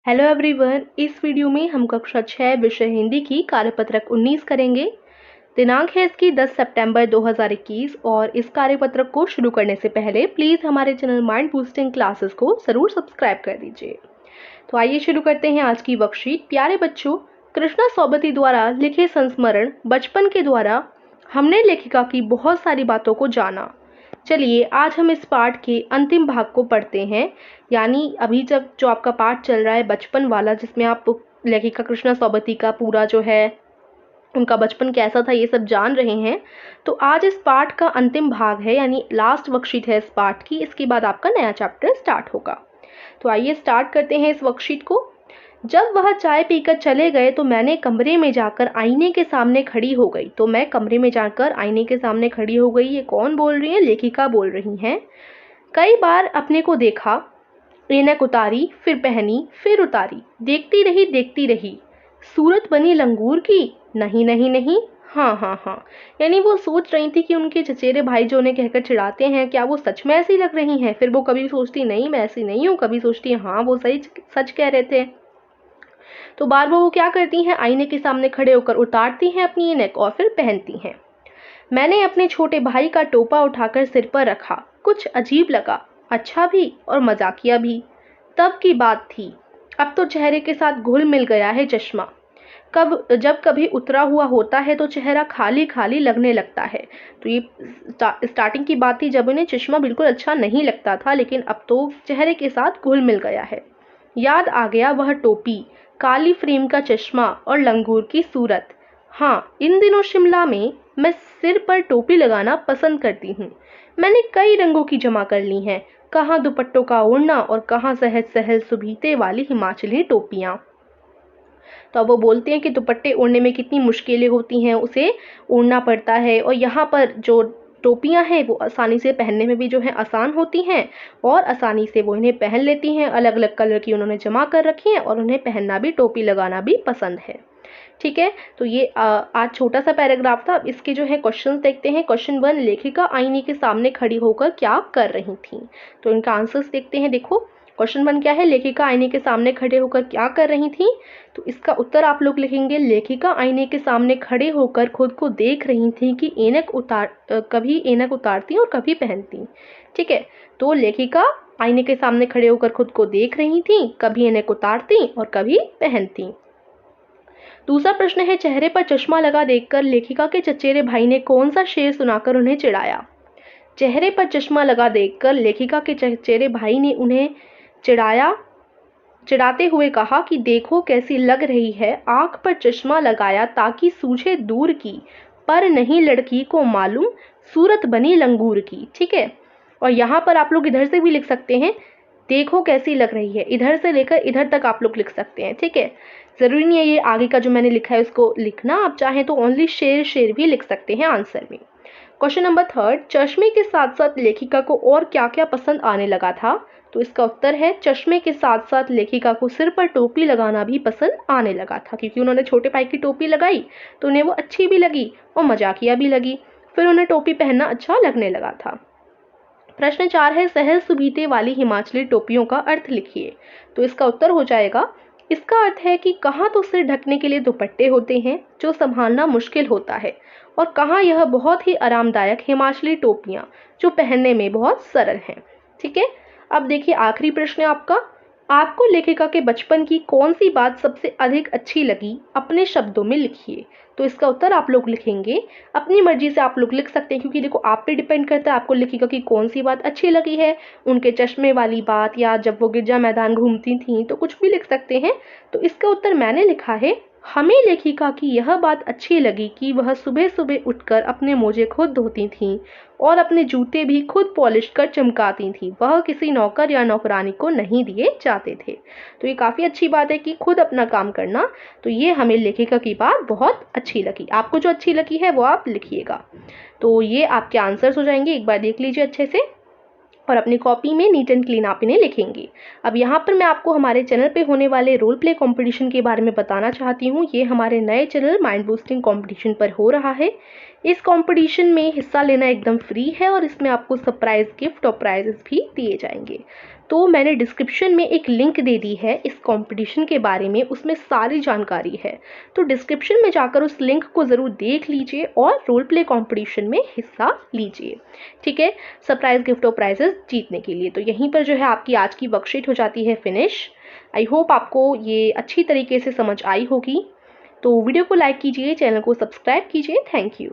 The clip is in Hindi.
हेलो एवरीवन, इस वीडियो में हम कक्षा 6 विषय हिंदी की कार्यपत्रक 19 करेंगे। दिनांक है इसकी 10 सितंबर 2021 और इस कार्यपत्रक को शुरू करने से पहले प्लीज़ हमारे चैनल माइंड बूस्टिंग क्लासेस को ज़रूर सब्सक्राइब कर दीजिए। तो आइए शुरू करते हैं आज की वर्कशीट। प्यारे बच्चों, कृष्णा सोबती द्वारा लिखे संस्मरण बचपन के द्वारा हमने लेखिका की बहुत सारी बातों को जाना। चलिए आज हम इस पाठ के अंतिम भाग को पढ़ते हैं, यानी अभी जब जो आपका पाठ चल रहा है बचपन वाला, जिसमें आप लेखिका कृष्णा सोबती का पूरा जो है उनका बचपन कैसा था ये सब जान रहे हैं। तो आज इस पाठ का अंतिम भाग है, यानी लास्ट वर्कशीट है इस पाठ की। इसके बाद आपका नया चैप्टर स्टार्ट होगा। तो आइए स्टार्ट करते हैं इस वर्कशीट को। जब वह चाय पीकर चले गए तो मैं कमरे में जाकर आईने के सामने खड़ी हो गई। तो मैं कमरे में जाकर आईने के सामने खड़ी हो गई, ये कौन बोल रही है? लेखिका बोल रही हैं। कई बार अपने को देखा, ऐनक उतारी, फिर पहनी, फिर उतारी, देखती रही। सूरत बनी लंगूर की? नहीं नहीं नहीं, हाँ हाँ हाँ। यानी वो सोच रही थी कि उनके चचेरे भाई जो उन्हें कहकर चिढ़ाते हैं, क्या वो सच में ऐसी लग रही हैं? फिर वो कभी सोचती नहीं मैं ऐसी नहीं हूँ, कभी सोचती हाँ वो सही सच कह रहे थे। तो बार बार वो क्या करती हैं, आईने के सामने खड़े होकर उतारती हैं अपनी ऐनक और फिर पहनती हैं। मैंने अपने छोटे भाई का टोपा उठाकर सिर पर रखा। कुछ अजीब लगा, अच्छा भी और मजाकिया भी। तब की बात थी, अब तो चेहरे के साथ घुल मिल गया है चश्मा। जब कभी उतरा हुआ होता है तो चेहरा खाली खाली लगने लगता है। तो ये स्टार्टिंग की बात थी जब उन्हें चश्मा बिल्कुल अच्छा नहीं लगता था, लेकिन अब तो चेहरे के साथ घुल मिल गया है। याद आ गया वह टोपी, काली फ्रेम का चश्मा और लंगूर की सूरत। हाँ, इन दिनों शिमला में मैं सिर पर टोपी लगाना पसंद करती हूँ। मैंने कई रंगों की जमा कर ली हैं, कहाँ दुपट्टों का ओढ़ना और कहाँ सहज सहज सुभीते वाली हिमाचली टोपियाँ। तो अब वो बोलते हैं कि दुपट्टे ओढ़ने में कितनी मुश्किलें होती हैं, उसे ओढ़ना पड़ता है। और यहाँ पर जो टोपियाँ हैं वो आसानी से पहनने में भी जो है आसान होती हैं और आसानी से वो इन्हें पहन लेती हैं। अलग अलग कलर की उन्होंने जमा कर रखी हैं और उन्हें पहनना भी, टोपी लगाना भी पसंद है। ठीक है, तो ये आज छोटा सा पैराग्राफ था। अब इसके जो है क्वेश्चन देखते हैं। क्वेश्चन 1, लेखिका आईने के सामने खड़ी होकर क्या कर रही थी? तो इनका आंसर्स देखते हैं। देखो क्वेश्चन 1 क्या है, लेखिका आईने के सामने खड़े होकर क्या कर रही थी? तो इसका उत्तर आप लोग लिखेंगे, लेखिका आईने के सामने खड़े होकर खुद को देख रही थी कि कभी ऐनक उतारती और कभी पहनती। ठीक है, तो लेखिका आईने के सामने खड़े होकर खुद को देख रही थी, कभी ऐनक उतारती और कभी पहनती। दूसरा प्रश्न है, चेहरे पर चश्मा लगा देखकर लेखिका के चचेरे भाई ने कौन सा शेर सुनाकर उन्हें चिढ़ाया? चेहरे पर चश्मा लगा देखकर लेखिका के चचेरे भाई ने उन्हें चिढ़ाते हुए कहा कि देखो कैसी लग रही है, आंख पर चश्मा लगाया ताकि सूझे दूर की, पर नहीं लड़की को मालूम सूरत बनी लंगूर की। ठीक है, और यहाँ पर आप लोग इधर से भी लिख सकते हैं, देखो कैसी लग रही है, इधर से लेकर इधर तक आप लोग लिख सकते हैं। ठीक है, ज़रूरी नहीं है ये आगे का जो मैंने लिखा है उसको लिखना, आप चाहें तो ओनली शेर भी लिख सकते हैं आंसर में। क्वेश्चन नंबर 3, चश्मे के साथ साथ लेखिका को और क्या क्या पसंद आने लगा था? तो इसका उत्तर है, चश्मे के साथ साथ लेखिका को सिर पर टोपी लगाना भी पसंद आने लगा था, क्योंकि उन्होंने छोटे भाई की टोपी लगाई तो उन्हें वो अच्छी भी लगी और मजाकिया भी लगी। फिर उन्हें टोपी पहनना अच्छा लगने लगा था। प्रश्न 4 है, सहज सुभीते वाली हिमाचली टोपियों का अर्थ लिखिए। तो इसका उत्तर हो जाएगा, इसका अर्थ है कि कहाँ तो सिर ढकने के लिए दुपट्टे होते हैं जो संभालना मुश्किल होता है, और कहाँ यह बहुत ही आरामदायक हिमाचली टोपियाँ जो पहनने में बहुत सरल हैं। ठीक है, अब देखिए आखिरी प्रश्न है आपको लेखिका के बचपन की कौन सी बात सबसे अधिक अच्छी लगी? अपने शब्दों में लिखिए। तो इसका उत्तर आप लोग लिखेंगे, अपनी मर्जी से आप लोग लिख सकते हैं, क्योंकि देखो आप पे डिपेंड करता है आपको लेखिका की कौन सी बात अच्छी लगी है। उनके चश्मे वाली बात, या जब वो गिरजा मैदान घूमती थी, तो कुछ भी लिख सकते हैं। तो इसका उत्तर मैंने लिखा है, हमें लेखिका की यह बात अच्छी लगी कि वह सुबह सुबह उठकर अपने मोजे खुद धोती थीं और अपने जूते भी खुद पॉलिश कर चमकाती थीं। वह किसी नौकर या नौकरानी को नहीं दिए जाते थे। तो ये काफ़ी अच्छी बात है कि खुद अपना काम करना। तो ये हमें लेखिका की बात बहुत अच्छी लगी। आपको जो अच्छी लगी है वो आप लिखिएगा। तो ये आपके आंसर्स हो जाएंगे, एक बार देख लीजिए अच्छे से और अपनी कॉपी में नीट एंड क्लीन आप इन्हें लिखेंगे। अब यहाँ पर मैं आपको हमारे चैनल पे होने वाले रोल प्ले कंपटीशन के बारे में बताना चाहती हूँ। ये हमारे नए चैनल माइंड बूस्टिंग कंपटीशन पर हो रहा है। इस कंपटीशन में हिस्सा लेना एकदम फ्री है और इसमें आपको सरप्राइज गिफ्ट और प्राइजेस भी दिए जाएंगे। तो मैंने डिस्क्रिप्शन में एक लिंक दे दी है इस कंपटीशन के बारे में, उसमें सारी जानकारी है। तो डिस्क्रिप्शन में जाकर उस लिंक को ज़रूर देख लीजिए और रोल प्ले कंपटीशन में हिस्सा लीजिए, ठीक है, सरप्राइज गिफ्ट और प्राइजेस जीतने के लिए। तो यहीं पर जो है आपकी आज की वर्कशीट हो जाती है फिनिश। आई होप आपको ये अच्छी तरीके से समझ आई होगी। तो वीडियो को लाइक कीजिए, चैनल को सब्सक्राइब कीजिए। Thank you.